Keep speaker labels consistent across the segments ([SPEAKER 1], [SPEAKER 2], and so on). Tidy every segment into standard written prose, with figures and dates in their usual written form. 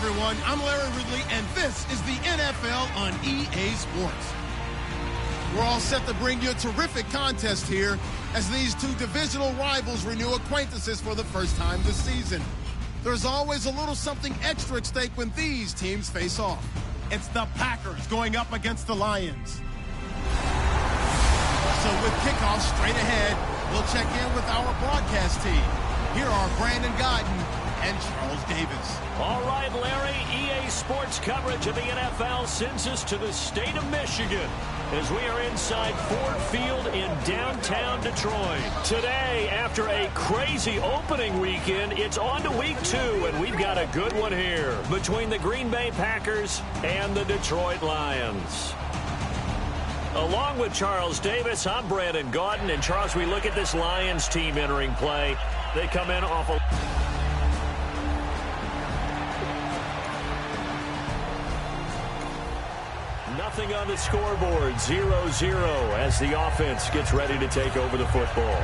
[SPEAKER 1] everyone. I'm Larry Ridley, and this is the NFL on EA Sports. We're all set to bring you a terrific contest here as these two divisional rivals renew acquaintances for the first time this season. There's always a little something extra at stake when these teams face off. It's the Packers going up against the Lions. So with kickoff straight ahead, we'll check in with our broadcast team. Here are Brandon Godden and Charles Davis.
[SPEAKER 2] All right, Larry, EA Sports coverage of the NFL sends us to the state of Michigan as we are inside Ford Field in downtown Detroit. Today, after a crazy opening weekend, it's on to week 2, and we've got a good one here between the Green Bay Packers and the Detroit Lions. Along with Charles Davis, I'm Brandon Gaudin. And Charles, we look at this Lions team entering play. They come in off a... Nothing on the scoreboard, 0-0 as the offense gets ready to take over the football.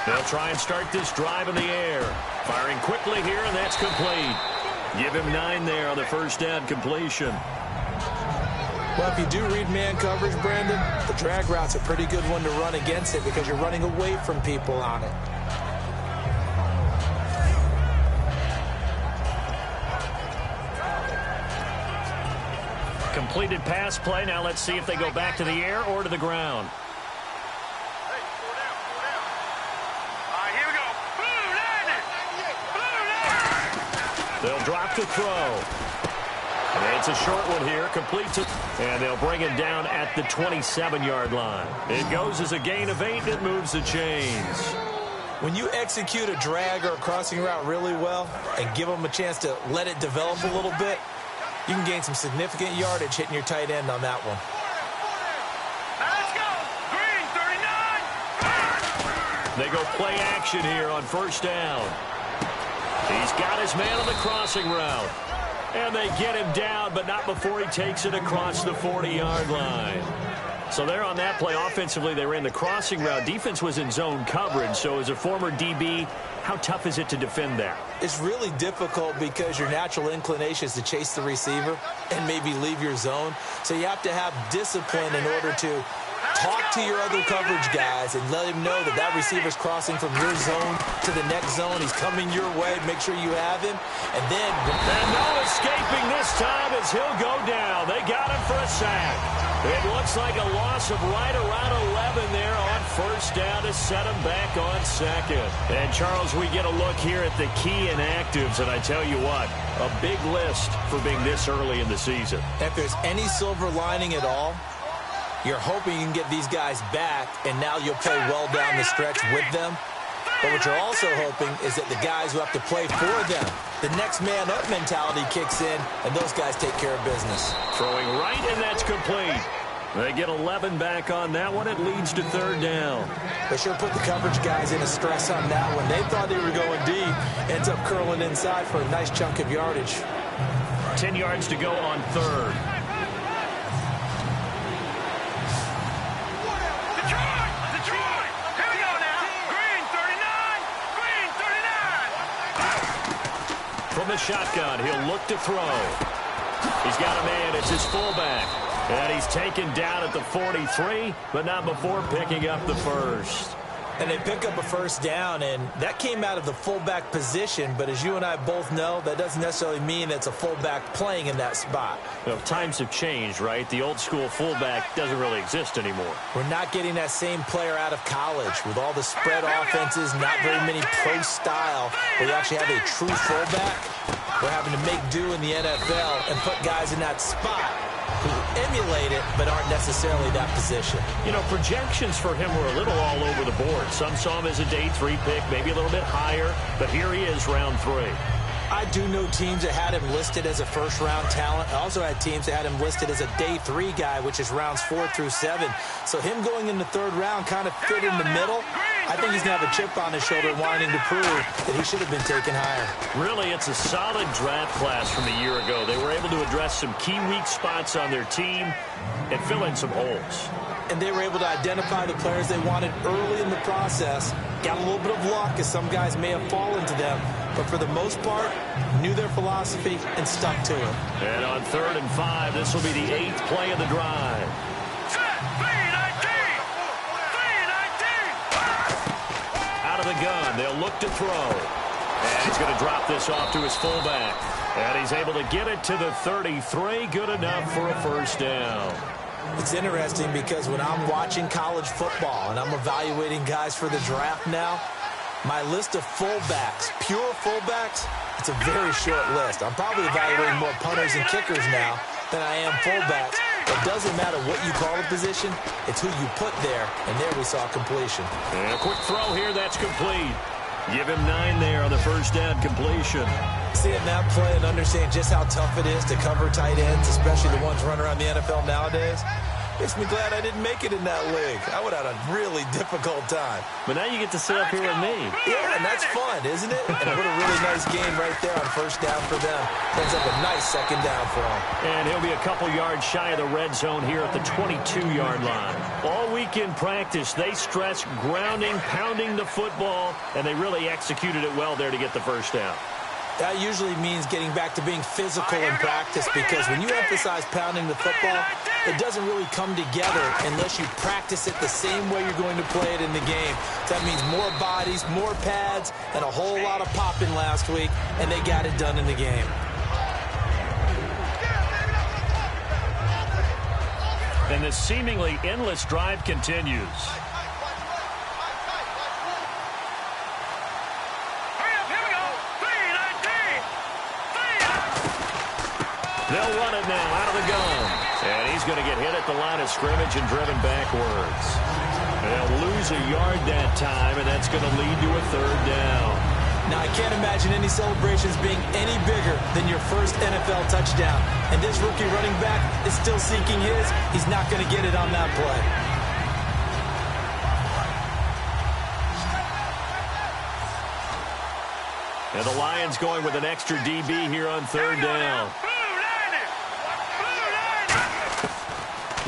[SPEAKER 2] They'll try and start this drive in the air. Firing quickly here, and that's complete. Give him 9 there on the first down completion.
[SPEAKER 3] Well, if you do read man coverage, Brandon, the drag route's a pretty good one to run against it because you're running away from people on it.
[SPEAKER 2] Completed pass play. Now let's see if they go back to the air or to the ground. They'll drop to throw. And it's a short one here, complete to... And they'll bring it down at the 27-yard line. It goes as a gain of 8, and it moves the chains.
[SPEAKER 3] When you execute a drag or a crossing route really well and give them a chance to let it develop a little bit, you can gain some significant yardage hitting your tight end on that one.
[SPEAKER 2] Let's go. Green, 39. They go play action here on first down. He's got his man on the crossing route. And they get him down, but not before he takes it across the 40-yard line. So there on that play, offensively, they ran the crossing route. Defense was in zone coverage. So as a former DB, how tough is it to defend that?
[SPEAKER 3] It's really difficult because your natural inclination is to chase the receiver and maybe leave your zone. So you have to have discipline in order to talk to your other coverage guys and let him know that that receiver's crossing from your zone to the next zone. He's coming your way. Make sure you have him. And then...
[SPEAKER 2] And no escaping this time as he'll go down. They got him for a sack. It looks like a loss of right around 11 there on first down to set him back on second. And, Charles, we get a look here at the key inactives, and I tell you what, a big list for being this early in the season.
[SPEAKER 3] If there's any silver lining at all, you're hoping you can get these guys back, and now you'll play well down the stretch with them. But what you're also hoping is that the guys who have to play for them, the next man up mentality kicks in, and those guys take care of business.
[SPEAKER 2] Throwing right, and that's complete. They get 11 back on that one. It leads to third down.
[SPEAKER 3] They sure put the coverage guys in a stress on that one. They thought they were going deep. Ends up curling inside for a nice chunk of yardage.
[SPEAKER 2] 10 yards to go on third. From the shotgun, he'll look to throw. He's got a man. It's his fullback. And he's taken down at the 43, but not before picking up the first.
[SPEAKER 3] And they pick up a first down, and that came out of the fullback position. But as you and I both know, that doesn't necessarily mean it's a fullback playing in that spot.
[SPEAKER 2] You know, times have changed, right? The old school fullback doesn't really exist anymore.
[SPEAKER 3] We're not getting that same player out of college with all the spread offenses, not very many pro style, where you actually have a true fullback. We're having to make do in the NFL and put guys in that spot who emulate it but aren't necessarily that position.
[SPEAKER 2] You know, projections for him were a little all over the board. Some saw him as a day 3 pick, maybe a little bit higher, but here he is, round 3.
[SPEAKER 3] I do know teams that had him listed as a first-round talent. I also had teams that had him listed as a day 3 guy, which is rounds 4 through 7. So him going in the 3rd round kind of fit in the middle. I think he's going to have a chip on his shoulder wanting to prove that he should have been taken higher.
[SPEAKER 2] Really, it's a solid draft class from a year ago. They were able to address some key weak spots on their team and fill in some holes.
[SPEAKER 3] And they were able to identify the players they wanted early in the process. Got a little bit of luck, as some guys may have fallen to them. But for the most part, knew their philosophy and stuck to it.
[SPEAKER 2] And on 3rd and 5, this will be the 8th play of the drive. Out of the gun, they'll look to throw. And he's going to drop this off to his fullback. And he's able to get it to the 33. Good enough for a first down.
[SPEAKER 3] It's interesting because when I'm watching college football and I'm evaluating guys for the draft now, my list of fullbacks, pure fullbacks, it's a very short list. I'm probably evaluating more punters and kickers now than I am fullbacks. It doesn't matter what you call a position, it's who you put there, and there we saw completion.
[SPEAKER 2] And a quick throw here, that's complete. Give him 9 there on the first down completion.
[SPEAKER 3] Seeing that play and understanding just how tough it is to cover tight ends, especially the ones running around the NFL nowadays, makes me glad I didn't make it in that league. I would have had a really difficult time.
[SPEAKER 2] But now you get to sit up here with me.
[SPEAKER 3] Yeah, and that's fun, isn't it? And what a really nice game right there on first down for them. Ends up a nice second down for him.
[SPEAKER 2] And he'll be a couple yards shy of the red zone here at the 22-yard line. All week in practice, they stress grounding, pounding the football, and they really executed it well there to get the first down.
[SPEAKER 3] That usually means getting back to being physical in practice, because when you emphasize pounding the football, it doesn't really come together unless you practice it the same way you're going to play it in the game. That means more bodies, more pads, and a whole lot of popping last week, and they got it done in the game.
[SPEAKER 2] And this seemingly endless drive continues. They'll run it now out of the gun. And he's going to get hit at the line of scrimmage and driven backwards. They'll lose a yard that time, and that's going to lead to a 3rd down.
[SPEAKER 3] Now, I can't imagine any celebrations being any bigger than your first NFL touchdown. And this rookie running back is still seeking his. He's not going to get it on that play.
[SPEAKER 2] And the Lions going with an extra DB here on 3rd down.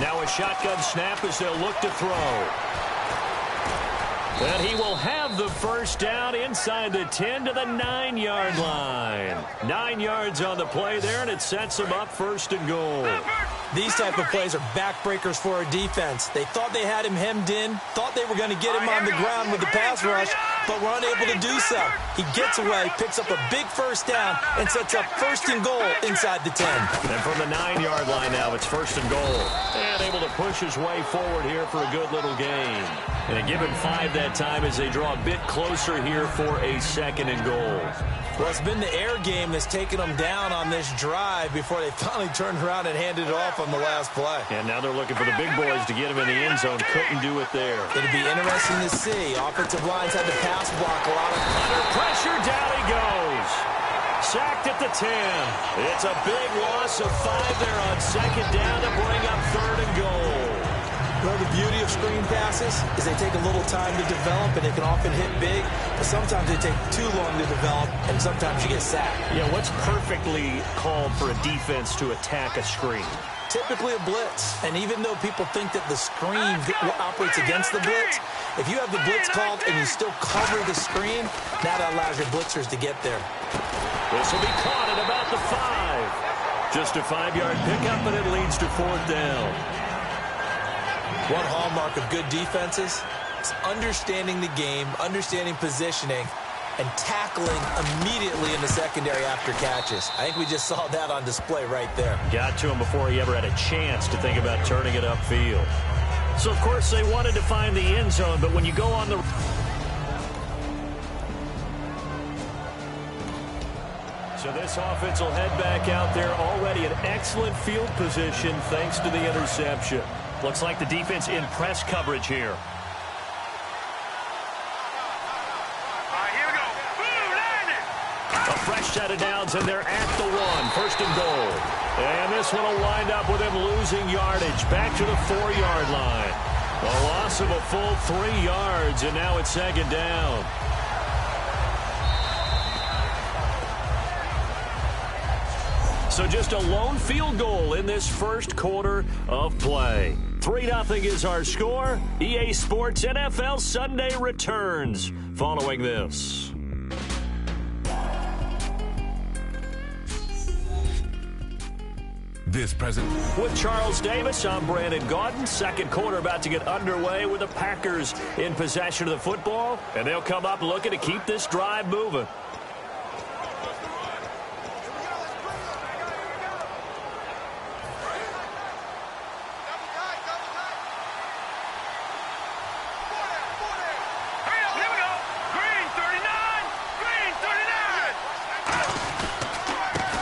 [SPEAKER 2] Now a shotgun snap as they'll look to throw. And he will have the first down inside the 10 to the 9-yard line. 9 yards on the play there, and it sets him up 1st and goal.
[SPEAKER 3] These type of plays are backbreakers for a defense. They thought they had him hemmed in, thought they were going to get him on the ground with the pass rush, but were unable to do so. He gets away, picks up a big first down, and sets up 1st and goal inside the 10.
[SPEAKER 2] And from the 9-yard line now, it's 1st and goal. And able to push his way forward here for a good little gain. And a given 5 that time as they draw a bit closer here for a 2nd and goal.
[SPEAKER 3] Well, it's been the air game that's taken them down on this drive before they finally turned around and handed it off on the last play.
[SPEAKER 2] And now they're looking for the big boys to get him in the end zone. Couldn't do it there.
[SPEAKER 3] It'll be interesting to see. Offensive lines had to pass block a lot of...
[SPEAKER 2] Under pressure, down he goes. Sacked at the 10. It's a big loss of 5 there on 2nd down to bring up 3rd and goal.
[SPEAKER 3] Well, the beauty of screen passes is they take a little time to develop, and they can often hit big, but sometimes they take too long to develop, and sometimes you get sacked.
[SPEAKER 2] Yeah, what's perfectly called for a defense to attack a screen?
[SPEAKER 3] Typically a blitz, and even though people think that the screen operates against the blitz, if you have the blitz called and you still cover the screen, that allows your blitzers to get there.
[SPEAKER 2] This will be caught at about the 5. Just a 5-yard pickup, and it leads to 4th down.
[SPEAKER 3] One hallmark of good defenses is understanding the game, understanding positioning, and tackling immediately in the secondary after catches. I think we just saw that on display right there.
[SPEAKER 2] Got to him before he ever had a chance to think about turning it upfield. So, of course, they wanted to find the end zone, but when you go on the... So this offense will head back out there, already in excellent field position thanks to the interception. Looks like the defense in press coverage here. A fresh set of downs, and they're at the 1. 1st and goal. And this one will wind up with him losing yardage. Back to the 4-yard line. A loss of a full 3 yards, and now it's second down. So just a lone field goal in this first quarter of play. 3-0 is our score. EA Sports NFL Sunday returns following this.
[SPEAKER 4] This present.
[SPEAKER 2] With Charles Davis, I'm Brandon Gaudin. Second quarter about to get underway with the Packers in possession of the football. And they'll come up looking to keep this drive moving.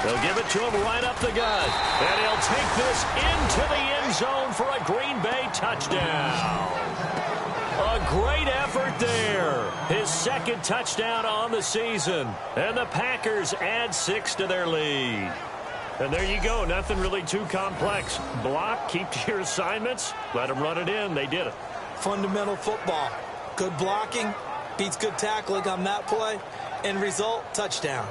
[SPEAKER 2] They'll give it to him right up the gut. And he'll take this into the end zone for a Green Bay touchdown. A great effort there. His second touchdown on the season. And the Packers add 6 to their lead. And there you go. Nothing really too complex. Block, keep to your assignments, let them run it in. They did it.
[SPEAKER 3] Fundamental football. Good blocking beats good tackling on that play. End result, touchdown.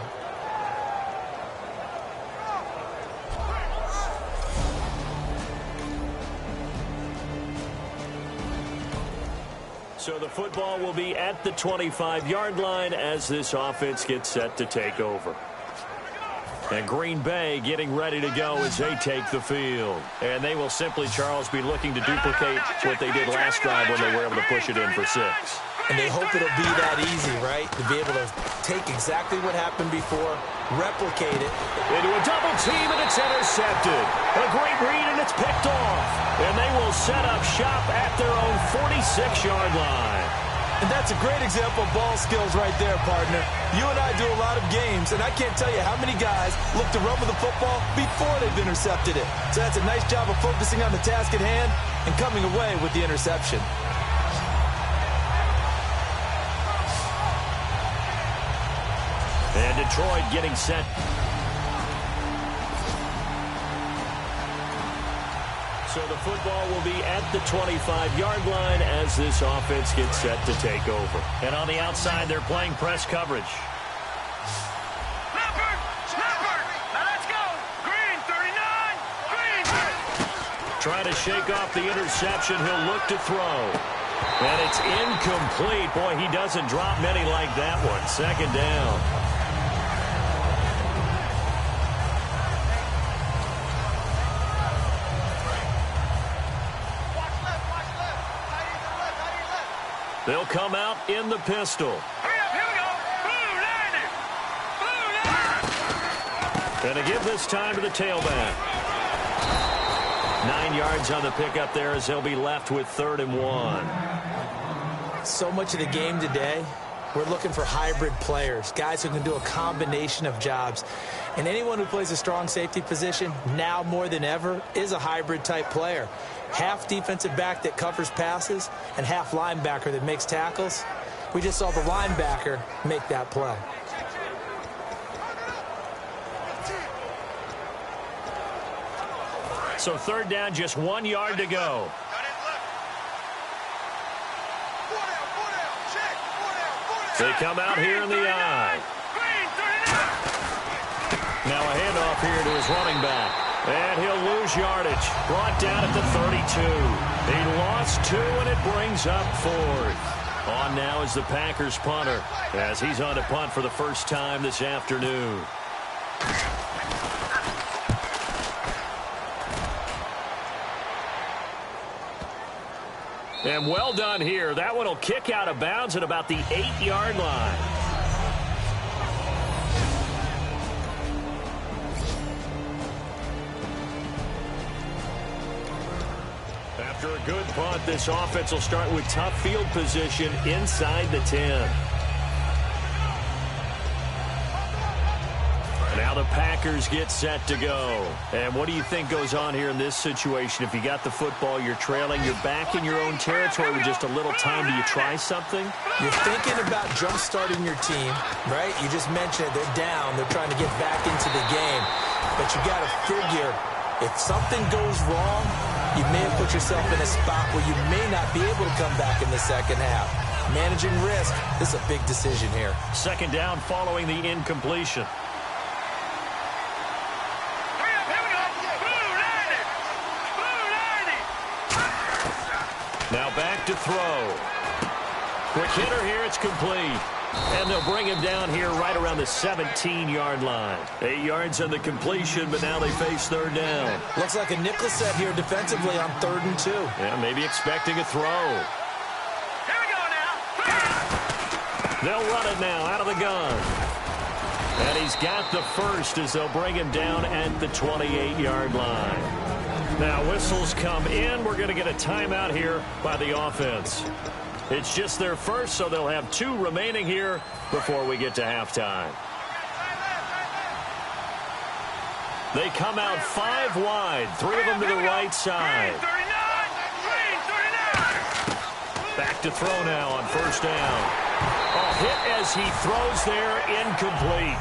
[SPEAKER 2] So the football will be at the 25-yard line as this offense gets set to take over. And Green Bay getting ready to go as they take the field. And they will simply, Charles, be looking to duplicate what they did last drive when they were able to push it in for 6.
[SPEAKER 3] And they hope it'll be that easy, right? To be able to take exactly what happened before, replicate it.
[SPEAKER 2] Into a double team, and it's intercepted. A great read, and it's picked off. And they will set up shop at their own 46-yard line.
[SPEAKER 3] And that's a great example of ball skills right there, partner. You and I do a lot of games, and I can't tell you how many guys look to run with the football before they've intercepted it. So that's a nice job of focusing on the task at hand and coming away with the interception.
[SPEAKER 2] And Detroit getting set. So the football will be at the 25-yard line as this offense gets set to take over. And on the outside, they're playing press coverage.
[SPEAKER 5] Snapper! Now let's go! Green, 39! Green!
[SPEAKER 2] Trying to shake off the interception. He'll look to throw. And it's incomplete. Boy, he doesn't drop many like that one. Second down. They'll come out in the pistol.
[SPEAKER 5] Hurry up, here we go! Blue line!
[SPEAKER 2] And to give this time to the tailback. 9 yards on the pickup there as they'll be left with 3rd and 1.
[SPEAKER 3] So much of the game today, we're looking for hybrid players, guys who can do a combination of jobs. And anyone who plays a strong safety position, now more than ever, is a hybrid type player. Half defensive back that covers passes and half linebacker that makes tackles. We just saw the linebacker make that play.
[SPEAKER 2] So 3rd down, just 1 yard to go. They come out here in the eye. Now a handoff here to his running back. And he'll lose yardage. Brought down at the 32. He lost 2, and it brings up 4th. On now is the Packers punter as he's on to punt for the first time this afternoon. And well done here. That one will kick out of bounds at about the 8-yard line. After a good punt, this offense will start with tough field position inside the 10. Now the Packers get set to go. And what do you think goes on here in this situation? If you got the football, you're trailing, you're back in your own territory with just a little time. Do you try something?
[SPEAKER 3] You're thinking about jump-starting your team, right? You just mentioned it. They're down. They're trying to get back into the game. But you got to figure, if something goes wrong, you may have put yourself in a spot where you may not be able to come back in the second half. Managing risk, this is a big decision here.
[SPEAKER 2] Second down following the incompletion. Now back to throw. Quick hitter here, it's complete. And they'll bring him down here right around the 17-yard line. 8 yards on the completion, but now they face third down.
[SPEAKER 3] Looks like a nickel set here defensively on 3rd and 2.
[SPEAKER 2] Yeah, maybe expecting a throw. They'll run it now out of the gun. And he's got the first as they'll bring him down at the 28-yard line. Now whistles come in. We're going to get a timeout here by the offense. It's just their first, so they'll have 2 remaining here before we get to halftime. They come out 5 wide, 3 of them to the right side. Back to throw now on first down. A hit as he throws there, incomplete.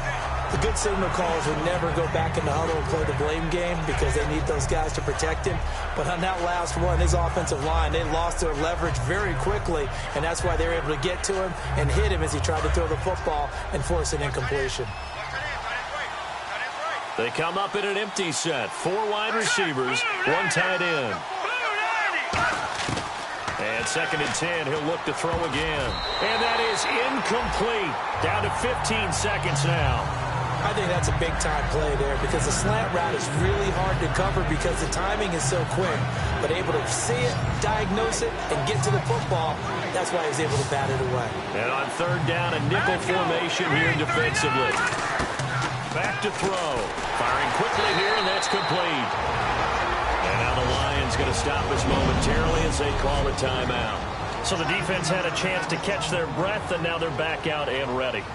[SPEAKER 3] The good signal callers would never go back in the huddle and play the blame game because they need those guys to protect him. But on that last one, his offensive line, they lost their leverage very quickly, and that's why they were able to get to him and hit him as he tried to throw the football and force an incompletion.
[SPEAKER 2] They come up in an empty set. 4 wide receivers, 1 tight end. And 2nd and 10, he'll look to throw again. And that is incomplete. Down to 15 seconds now.
[SPEAKER 3] I think that's a big-time play there because the slant route is really hard to cover because the timing is so quick. But able to see it, diagnose it, and get to the football, that's why he was able to bat it away.
[SPEAKER 2] And on 3rd down, a nickel formation here defensively. Back to throw. Firing quickly here, and that's complete. And now the Lions going to stop us momentarily as they call a timeout. So the defense had a chance to catch their breath, and now they're back out and ready.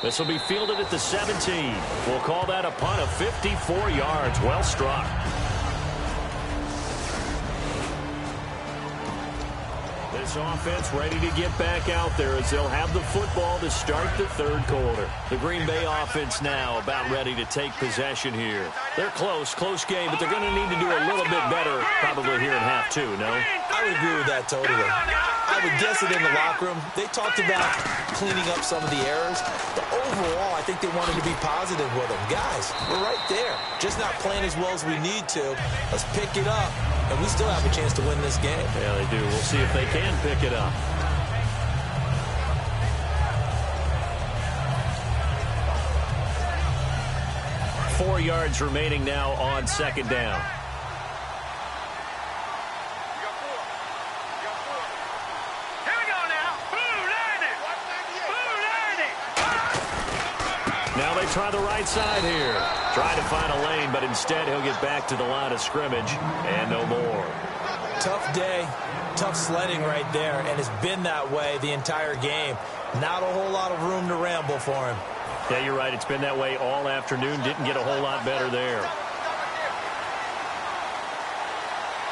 [SPEAKER 2] This will be fielded at the 17. We'll call that a punt of 54 yards. Well struck. This offense ready to get back out there as they'll have the football to start the 3rd quarter. The Green Bay offense now about ready to take possession here. They're close game, but they're going to need to do a little bit better probably here in half 2, no?
[SPEAKER 3] I would agree with that totally. I would guess it in the locker room. They talked about cleaning up some of the errors, but overall, I think they wanted to be positive with them. Guys, we're right there. Just not playing as well as we need to. Let's pick it up, and we still have a chance to win this game.
[SPEAKER 2] Yeah, they do. We'll see if they can pick it up. Four yards remaining now on 2nd down. Now they try the right side here. Try to find a lane, but instead he'll get back to the line of scrimmage and no more.
[SPEAKER 3] Tough day, tough sledding right there, and it's been that way the entire game. Not a whole lot of room to ramble for him.
[SPEAKER 2] Yeah, you're right. It's been that way all afternoon. Didn't get a whole lot better there.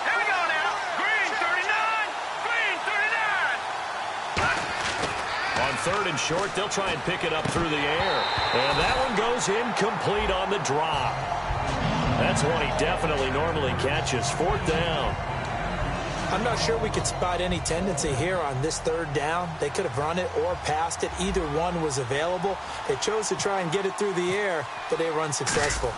[SPEAKER 5] Here we go now. Green 39. Green 39.
[SPEAKER 2] On 3rd and short, they'll try and pick it up through the air. And that one goes incomplete on the drop. That's one he definitely normally catches. 4th down.
[SPEAKER 3] I'm not sure we could spot any tendency here on this 3rd down. They could have run it or passed it. Either one was available. They chose to try and get it through the air, but they were unsuccessful.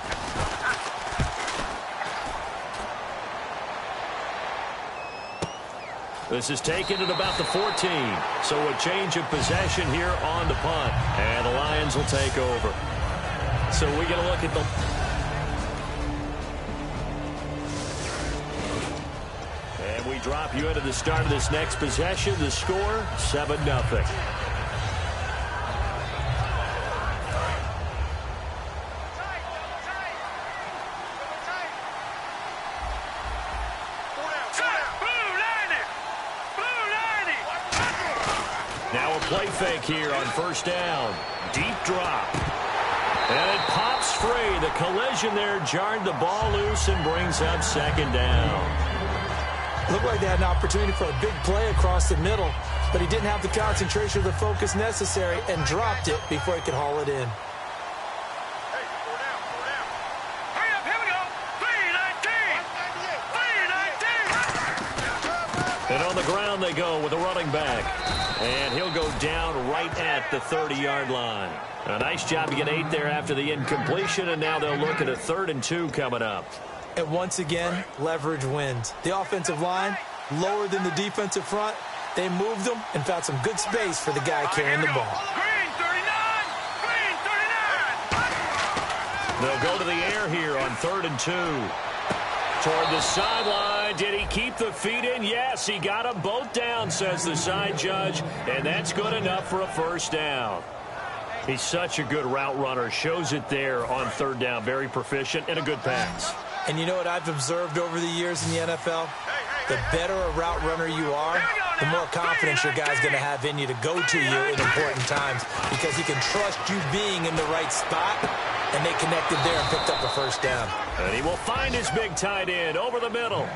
[SPEAKER 2] This is taken at about the 14. So a change of possession here on the punt. And the Lions will take over. So we get a look at the... And we drop you into the start of this next possession. The score, 7-0. Now a play fake here on 1st down. Deep drop. And it pops free. The collision there jarred the ball loose and brings up 2nd down.
[SPEAKER 3] Looked like they had an opportunity for a big play across the middle. but he didn't have the concentration or the focus necessary and dropped it before he could haul it in.
[SPEAKER 2] And on the ground they go with a running back. And he'll go down right at the 30-yard line. A nice job to get 8 there after the incompletion, and now they'll look at a 3rd and 2 coming up.
[SPEAKER 3] And once again, leverage wins. The offensive line, lower than the defensive front. They moved them and found some good space for the guy carrying the ball.
[SPEAKER 5] Green 39! Green 39!
[SPEAKER 2] They'll go to the air here on 3rd and 2. Toward the sideline. Did he keep the feet in? Yes, he got them both down, says the side judge, and that's good enough for a 1st down. He's such a good route runner. Shows it there on 3rd down. Very proficient and a good pass.
[SPEAKER 3] And you know what I've observed over the years in the NFL? The better a route runner you are, the more confidence your guy's going to have in you to go to you in important times because he can trust you being in the right spot, and they connected there and picked up a 1st down.
[SPEAKER 2] And he will find his big tight end over the middle.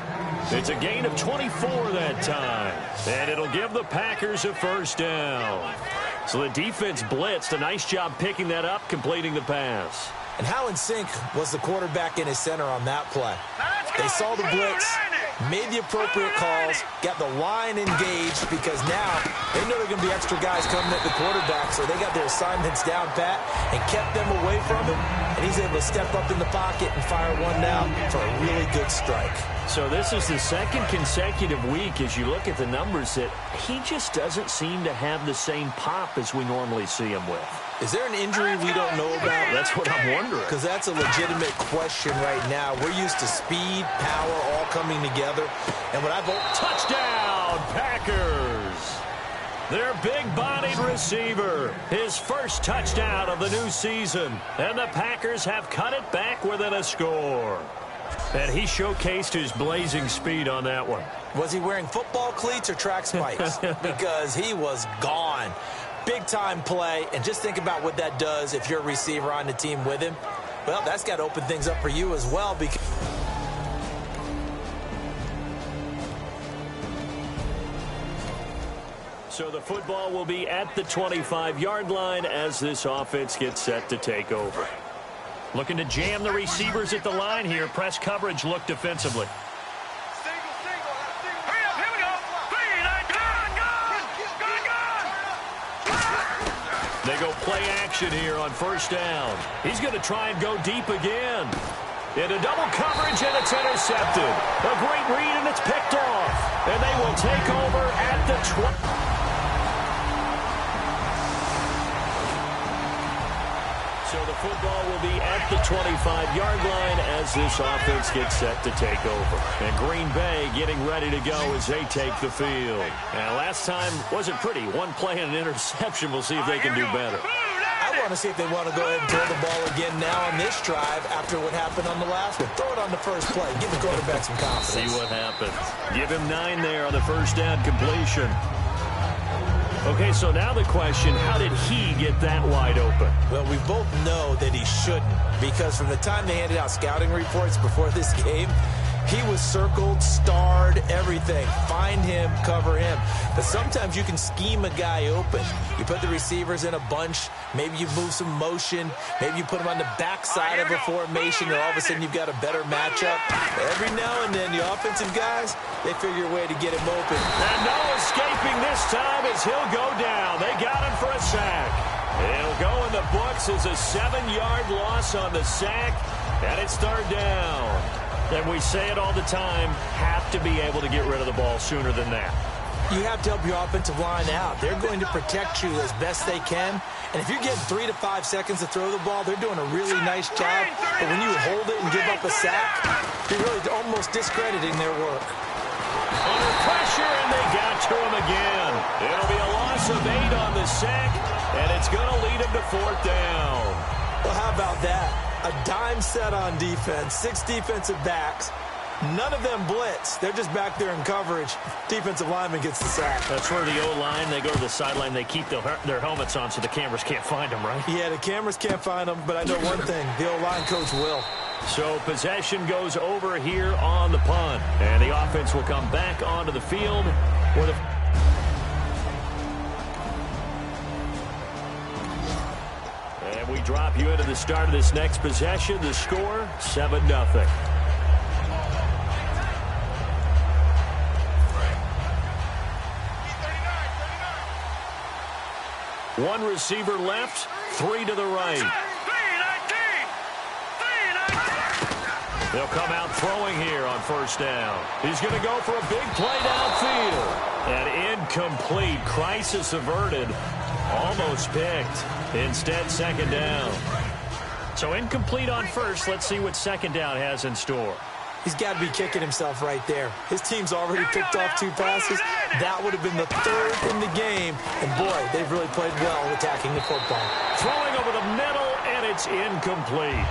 [SPEAKER 2] It's a gain of 24 that time, and it'll give the Packers a 1st down. So the defense blitzed. A nice job picking that up, completing the pass.
[SPEAKER 3] And how in sync was the quarterback and his center on that play? They saw the blitz, made the appropriate calls, got the line engaged because now they know there are going to be extra guys coming at the quarterback, so they got their assignments down pat and kept them away from him, and he's able to step up in the pocket and fire one down for a really good strike.
[SPEAKER 2] So this is the 2nd consecutive week as you look at the numbers that he just doesn't seem to have the same pop as we normally see him with.
[SPEAKER 3] Is there an injury we don't know about?
[SPEAKER 2] That's what I'm wondering.
[SPEAKER 3] Because that's a legitimate question right now. We're used to speed, power, all coming together. And what I've...
[SPEAKER 2] Touchdown, Packers! Their big-bodied receiver. His 1st touchdown of the new season. And the Packers have cut it back within a score. And he showcased his blazing speed on that one.
[SPEAKER 3] Was he wearing football cleats or track spikes? Because he was gone. Big-time play, and just think about what that does if you're a receiver on the team with him. Well, that's got to open things up for you as well. Because
[SPEAKER 2] so the football will be at the 25-yard line as this offense gets set to take over. Looking to jam the receivers at the line here. Press coverage look defensively. They go play action here on 1st down. He's going to try and go deep again. Into double coverage, and it's intercepted. A great read, and it's picked off. And they will take over at the 20. So the football will be at the 25-yard line as this offense gets set to take over. And Green Bay getting ready to go as they take the field. And last time wasn't pretty. One play and an interception. We'll see if they can do better.
[SPEAKER 3] I want to see if they want to go ahead and throw the ball again now on this drive after what happened on the last one. Throw it on the first play. Give the quarterback some confidence.
[SPEAKER 2] See what happens. Give him 9 there on the 1st down completion. Okay, so now the question, how did he get that wide open?
[SPEAKER 3] Well, we both know that he shouldn't, because from the time they handed out scouting reports before this game, he was circled, starred, everything. Find him, cover him. But sometimes you can scheme a guy open. You put the receivers in a bunch. Maybe you move some motion. Maybe you put them on the backside of a formation, and all of a sudden you've got a better matchup. Every now and then, the offensive guys, they figure a way to get him open.
[SPEAKER 2] And no escaping this time as he'll go down. They got him for a sack. He'll go in the books as a 7-yard loss on the sack, and it's 3rd down. And we say it all the time, have to be able to get rid of the ball sooner than that.
[SPEAKER 3] You have to help your offensive line out. They're going to protect you as best they can. And if you're getting 3 to 5 seconds to throw the ball, they're doing a really nice job. But when you hold it and give up a sack, you're really almost discrediting their work.
[SPEAKER 2] Under pressure, and they got to him again. It'll be a loss of 8 on the sack, and it's going to lead him to 4th down.
[SPEAKER 3] Well, how about that? A dime set on defense, 6 defensive backs. None of them blitz. They're just back there in coverage. Defensive lineman gets the sack.
[SPEAKER 2] That's where the O-line, they go to the sideline, they keep their helmets on so the cameras can't find them, right?
[SPEAKER 3] Yeah, the cameras can't find them, but I know one thing. The O-line coach will.
[SPEAKER 2] So possession goes over here on the punt. And the offense will come back onto the field. drop you into the start of this next possession. The score, 7-0. One receiver left, 3 to the right. They'll come out throwing here on first down. He's going to go for a big play downfield. And incomplete. Crisis averted. Almost picked. Instead, second down. So incomplete on first. Let's see what second down has in store.
[SPEAKER 3] He's got to be kicking himself right there. His team's already picked off 2 passes. That would have been the 3rd in the game. And, boy, they've really played well attacking the football.
[SPEAKER 2] Throwing over the middle, and it's incomplete.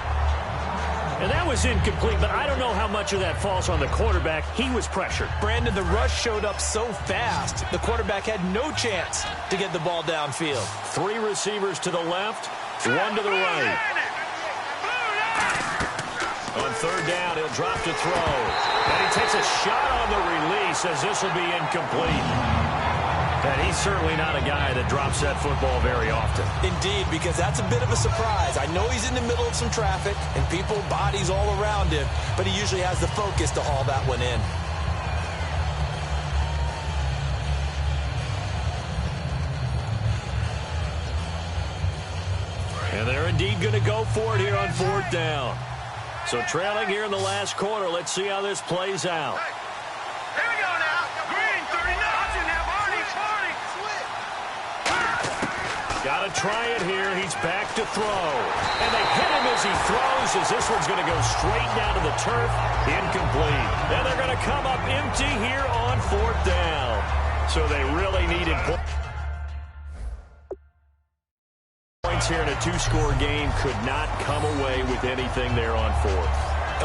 [SPEAKER 2] And that was incomplete, but I don't know how much of that falls on the quarterback. He was pressured.
[SPEAKER 3] Brandon, the rush showed up so fast, the quarterback had no chance to get the ball downfield.
[SPEAKER 2] 3 receivers to the left, 1 to the right. On third down, he'll drop to throw. And he takes a shot on the release as this will be incomplete. And he's certainly not a guy that drops that football very often.
[SPEAKER 3] Indeed, because that's a bit of a surprise. I know he's in the middle of some traffic and people, bodies all around him, but he usually has the focus to haul that one in.
[SPEAKER 2] And they're indeed going to go for it here on fourth down. So trailing here in the last quarter, let's see how this plays out.
[SPEAKER 5] Here we go now. Green, 39. Now, Barney.
[SPEAKER 2] Got to try it here. He's back to throw. And they hit him as he throws, as this one's going to go straight down to the turf. Incomplete. And they're going to come up empty here on fourth down. So they really needed points here in a 2-score game. Could not come away with anything there on fourth.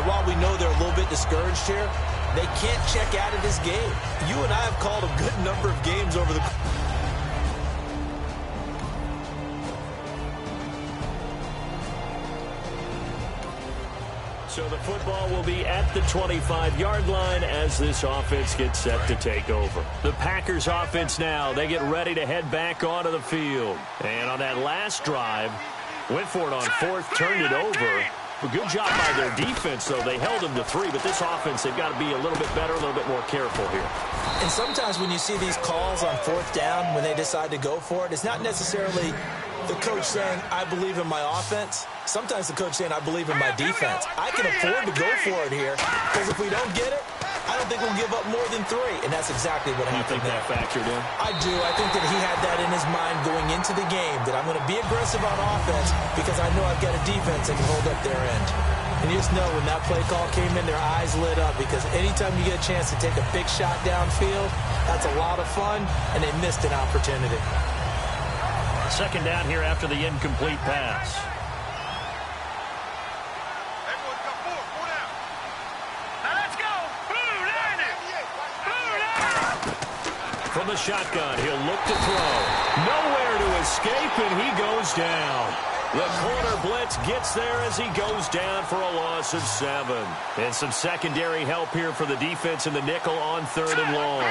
[SPEAKER 3] And while we know they're a little bit discouraged here, they can't check out of this game. You and I have called a good number of games over the...
[SPEAKER 2] So the football will be at the 25-yard line as this offense gets set to take over. The Packers offense now, they get ready to head back onto the field. And on that last drive, went for it on fourth, turned it over. A good job by their defense, though. They held them to 3, but this offense, they've got to be a little bit better, a little bit more careful here.
[SPEAKER 3] And sometimes when you see these calls on fourth down, when they decide to go for it, it's not necessarily the coach saying, I believe in my offense. Sometimes the coach saying, I believe in my defense. I can afford to go for it here, because if we don't get it, I don't think we'll give up more than 3. And that's exactly what happened.
[SPEAKER 2] You think that factored in?
[SPEAKER 3] I do. I think that he had that in his mind going into the game, that I'm going to be aggressive on offense because I know I've got a defense that can hold up their end. And you just know when that play call came in, their eyes lit up, because anytime you get a chance to take a big shot downfield, that's a lot of fun, and they missed an opportunity.
[SPEAKER 2] Second down here after the incomplete pass. From the shotgun, he'll look to throw. Nowhere to escape, and he goes down. The corner blitz gets there as he goes down for a loss of 7. And some secondary help here for the defense in the nickel on third and long.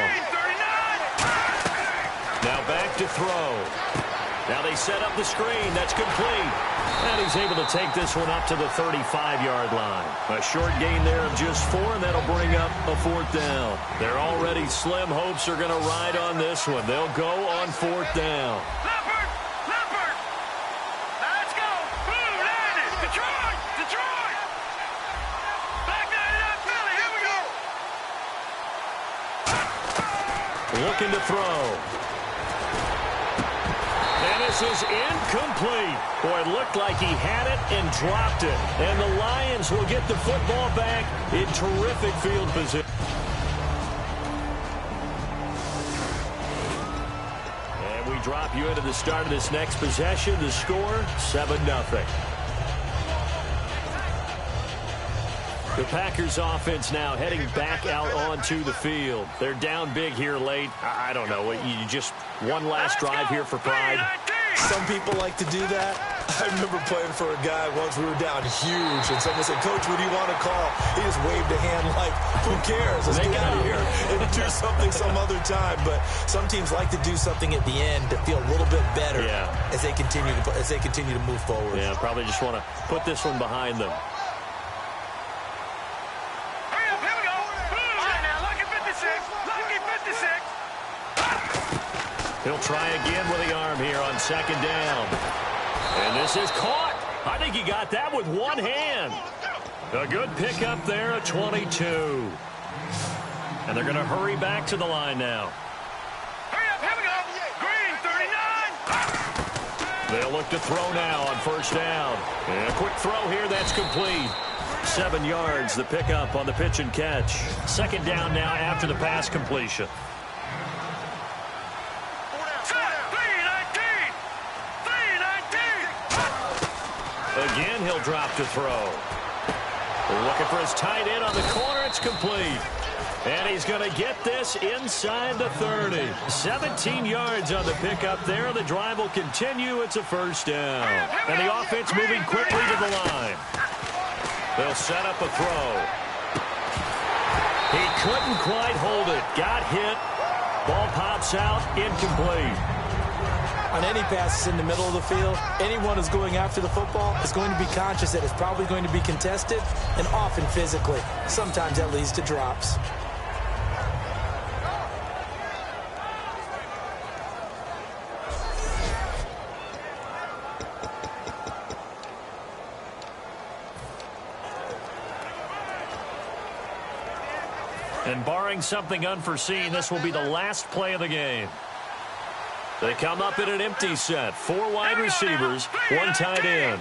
[SPEAKER 2] Now back to throw. Now they set up the screen. That's complete. And he's able to take this one up to the 35-yard line. A short gain there of just 4, and that'll bring up a fourth down. Their already slim hopes are going to ride on this one. They'll go on fourth down.
[SPEAKER 5] Leopard! Now let's go! Blue, landed! Detroit! Back 99, Philly, here we go!
[SPEAKER 2] Looking to throw. And this is incomplete. Boy, it looked like he had it and dropped it. And the Lions will get the football back in terrific field position. And we drop you into the start of this next possession. The score, 7-0. The Packers offense now heading back out onto the field. They're down big here late. I don't know. You just one last drive here for pride.
[SPEAKER 3] Some people like to do that. I remember playing for a guy once. We were down huge, and someone said, "Coach, what do you want to call?" He just waved a hand like, "Who cares? Let's get out of here and do something some other time." But some teams like to do something at the end to feel a little bit better as they continue to move forward.
[SPEAKER 2] Yeah, probably just want to put this one behind them.
[SPEAKER 5] Hurry up, here we go. All right, now, lucky 56. Lucky 56.
[SPEAKER 2] He'll try again with the arm here on second down. And this is caught. I think he got that with one hand. A good pickup there at 22. And they're going to hurry back to the line now.
[SPEAKER 5] Hurry up, here we go. Green, 39.
[SPEAKER 2] They'll look to throw now on first down. And a quick throw here, that's complete. 7 yards, the pickup on the pitch and catch. Second down now after the pass completion. Again, he'll drop to throw. Looking for his tight end on the corner. It's complete. And he's going to get this inside the 30. 17 yards on the pickup there. The drive will continue. It's a first down. And the offense moving quickly to the line. They'll set up a throw. He couldn't quite hold it. Got hit. Ball pops out. Incomplete.
[SPEAKER 3] On any passes in the middle of the field, anyone who's going after the football is going to be conscious that it's probably going to be contested, and often physically. Sometimes that leads to drops.
[SPEAKER 2] And barring something unforeseen, this will be the last play of the game. They come up in an empty set. 4 wide receivers, 1 tight end.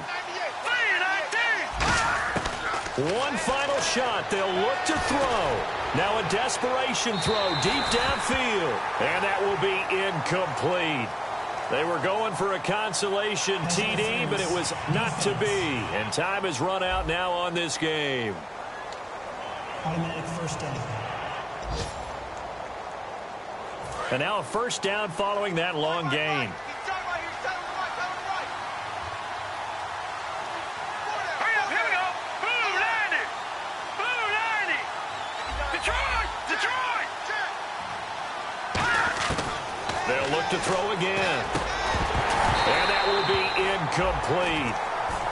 [SPEAKER 2] One final shot. They'll look to throw. Now a desperation throw deep downfield. And that will be incomplete. They were going for a consolation TD, but it was not to be. And time has run out now on this game.
[SPEAKER 4] Automatic first down.
[SPEAKER 2] And now a first down following that long gain.
[SPEAKER 5] Hurry up, here we go. Blue 90. Blue 90. Detroit. Detroit.
[SPEAKER 2] They'll look to throw again. And that will be incomplete.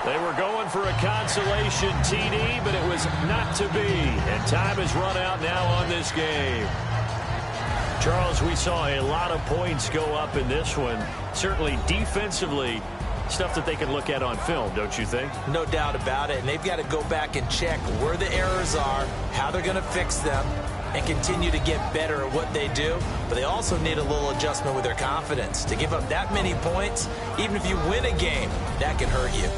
[SPEAKER 2] They were going for a consolation TD, but it was not to be. And time has run out now on this game. Charles, we saw a lot of points go up in this one. Certainly defensively, stuff that they can look at on film, don't you think?
[SPEAKER 3] No doubt about it. And they've got to go back and check where the errors are, how they're going to fix them, and continue to get better at what they do. But they also need a little adjustment with their confidence. To give up that many points, even if you win a game, that can hurt you.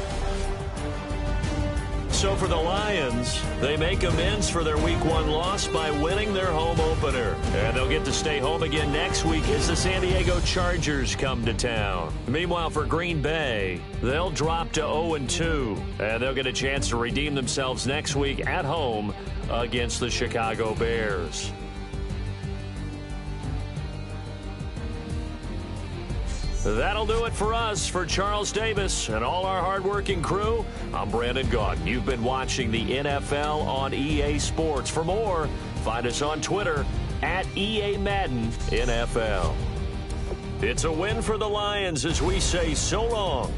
[SPEAKER 2] So for the Lions, they make amends for their Week 1 loss by winning their home opener. And they'll get to stay home again next week as the San Diego Chargers come to town. Meanwhile, for Green Bay, they'll drop to 0-2. And they'll get a chance to redeem themselves next week at home against the Chicago Bears. That'll do it for us. For Charles Davis and all our hardworking crew, I'm Brandon Gaudin. You've been watching the NFL on EA Sports. For more, find us on Twitter at EA Madden NFL. It's a win for the Lions as we say so long